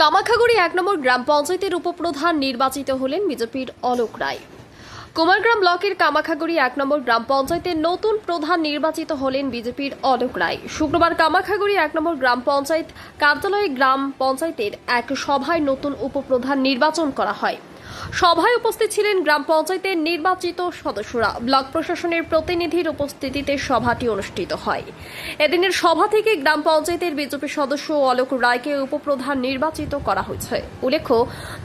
কামাখাগুড়ি ১ নম্বর গ্রাম পঞ্চায়েতের উপপ্রধান নির্বাচিত হলেন বিজেপির অলোক রায়। কুমারগ্রাম ব্লকের কামাখাগুড়ি ১ নম্বর গ্রাম পঞ্চায়েতের নতুন প্রধান নির্বাচিত হলেন বিজেপির অলোক রায়। শুক্রবার কামাখাগুড়ি ১ নম্বর গ্রাম পঞ্চায়েত কার্যালয়ে গ্রাম পঞ্চায়েতের এক সভায় নতুন উপপ্রধান নির্বাচন করা হয়। সভায় উপস্থিত ছিলেন গ্রাম পঞ্চায়েতের নির্বাচিত সদস্যরা। ব্লক প্রশাসনের প্রতিনিধির উপস্থিতিতে সভাটি অনুষ্ঠিত হয়। এদিনের সভা থেকে গ্রাম পঞ্চায়েতের বিজেপি সদস্য অলোক রায়কে উপপ্রধান নির্বাচিত করা হয়েছে। উল্লেখ্য,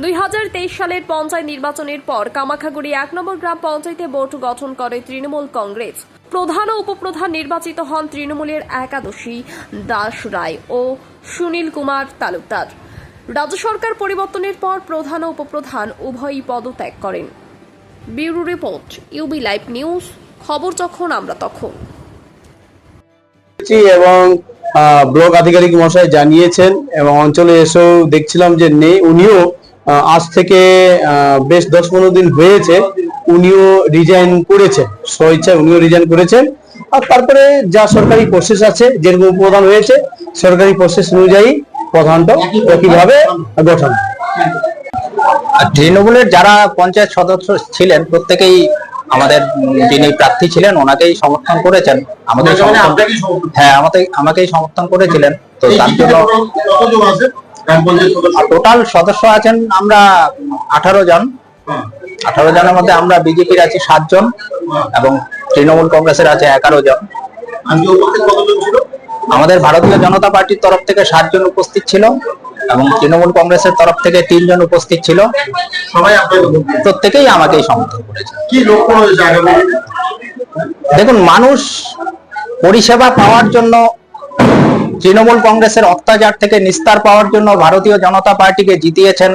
২০২৩ সালের পঞ্চায়েত নির্বাচনের পর কামাখাগুড়ি ১ নম্বর গ্রাম পঞ্চায়েতে বোর্ড গঠন করে তৃণমূল কংগ্রেস। প্রধান ও উপপ্রধান নির্বাচিত হন তৃণমূলের একাদশী দাস রায় ও সুনীল কুমার তালুকদার। রাজ্য সরকার পরিবর্তনের পর প্রধান ও উপপ্রধান উভয়ই পদত্যাগ করেন। Bureau report, UB live news, খবর যখন আমরা তখন। এবং ব্লক আধিকারিক মশাই জানিয়েছেন এবং অঞ্চলে এসেও দেখছিলাম যে নেই, উনিও আজ থেকে বেশ ১০-১৫ দিন হয়েছে উনিও রিজাইন করেছেন, স্বইচ্ছায় উনিও রিজাইন করেছেন। আর তারপরে যা সরকারি প্রসেস আছে, যেরকম প্রধান হয়েছে সরকারি প্রসেস অনুযায়ী প্রধানটা একইভাবে গঠন। তৃণমূলের যারা পঞ্চায়েত সদস্য ছিলেন প্রত্যেকেই আমাদের যিনি প্রার্থী ছিলেন ওনাকেই সমর্থন করেছেন। আমাকেই সমর্থন করেছিলেন। তো তার জন্য টোটাল সদস্য আছেন আমরা 18 জন। 18 জনের মধ্যে আমরা বিজেপির আছি 7 জন এবং তৃণমূল কংগ্রেসের আছে 11 জন। আমাদের ভারতীয় জনতা পার্টির তরফ থেকে 7 জন উপস্থিত ছিল এবং তৃণমূল কংগ্রেসের তরফ থেকে 3 জন উপস্থিত ছিল। সবাই প্রত্যেকেই আমাকেই সমর্থন করেছে। কি লক্ষ্য রয়েছে আগামী? দেখুন, মানুষ পরিষেবা পাওয়ার জন্য তৃণমূল কংগ্রেসের অত্যাচার থেকে নিস্তার পাওয়ার জন্য ভারতীয় জনতা পার্টিকে জিতিয়েছেন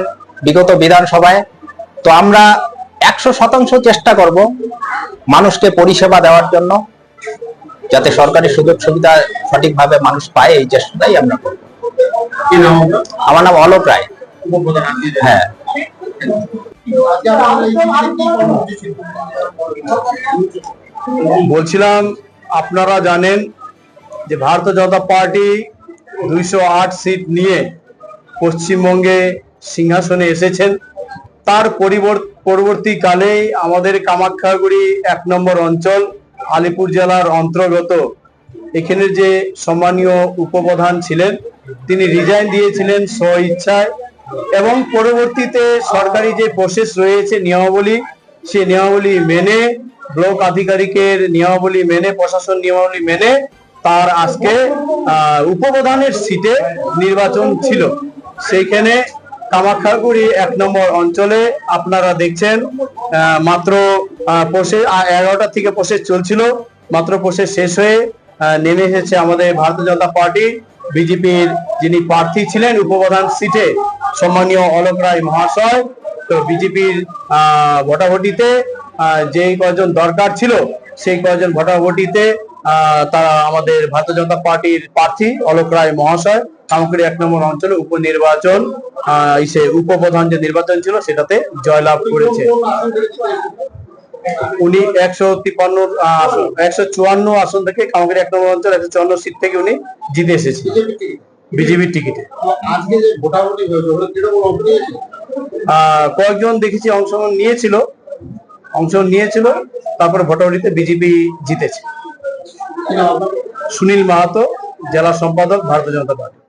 বিগত বিধানসভায়। তো আমরা 100% চেষ্টা করব মানুষকে পরিষেবা দেওয়ার জন্য, যাতে সরকারি সুযোগ সুবিধা সঠিকভাবে মানুষ পায়, এই চেষ্টাটাই আমরা করব। আমার নাম অলোক রায়। হ্যাঁ, বলছিলাম আপনারা জানেন যে ভারতীয় জনতা পার্টি 208 সিট নিয়ে পশ্চিমবঙ্গে সিংহাসনে এসেছেন। তার পরবর্তীকালে আমাদের কামাখাগুড়ি 1 নম্বর অঞ্চল আলিপুর জেলার অন্তর্গত এখানে যে সম্মানীয় উপপ্রধান ছিলেন তিনি রিজাইন দিয়েছিলেন স্বইচ্ছায় এবং পরবর্তীতে সরকারি যে প্রসেস রয়েছে নিয়মাবলী, সেই নিয়মাবলী মেনে, ব্লক আধিকারিকের নিয়মাবলী মেনে, প্রশাসন নিয়মাবলী মেনে তার আজকে উপপ্রধানের সিটে নির্বাচন ছিল। সেইখানে কামাখাগুড়ি 1 নম্বর অঞ্চলে আপনারা দেখছেন মাত্র প্রসেস 11টা থেকে প্রসেস চলছিল, মাত্র প্রসেস শেষ হয়ে নেমে এসেছে আমাদের ভারতীয় জনতা পার্টি বিজেপির যিনি প্রার্থী ছিলেন উপপ্রধান সিটে সম্মানীয় অলোক রায় মহাশয়। তো বিজেপির ভোটাভুটিতে যে কয়েকজন দরকার ছিল সেই কয়েকজন ভোটাভুটিতে তারা আমাদের ভারতীয় জনতা পার্টির প্রার্থী অলোক রায় মহাশয় কামাখাগুড়ি 1 নম্বর অঞ্চলে উপনির্বাচন উপপ্রধান যে নির্বাচন ছিল সেটাতে জয়লাভ করেছে। উনি 154 আসন থেকে কামাখাগুড়ি 1 নম্বর অঞ্চল 154 সিট থেকে উনি জিতে এসেছেন বিজেপির টিকিটে। কয়েকজন দেখেছি অংশগ্রহণ নিয়েছিল, তারপরে ভোটাভুটিতে বিজেপি জিতেছে। সুনীল মাহাতো, জেলা সম্পাদক, ভারতীয় জনতা পার্টি।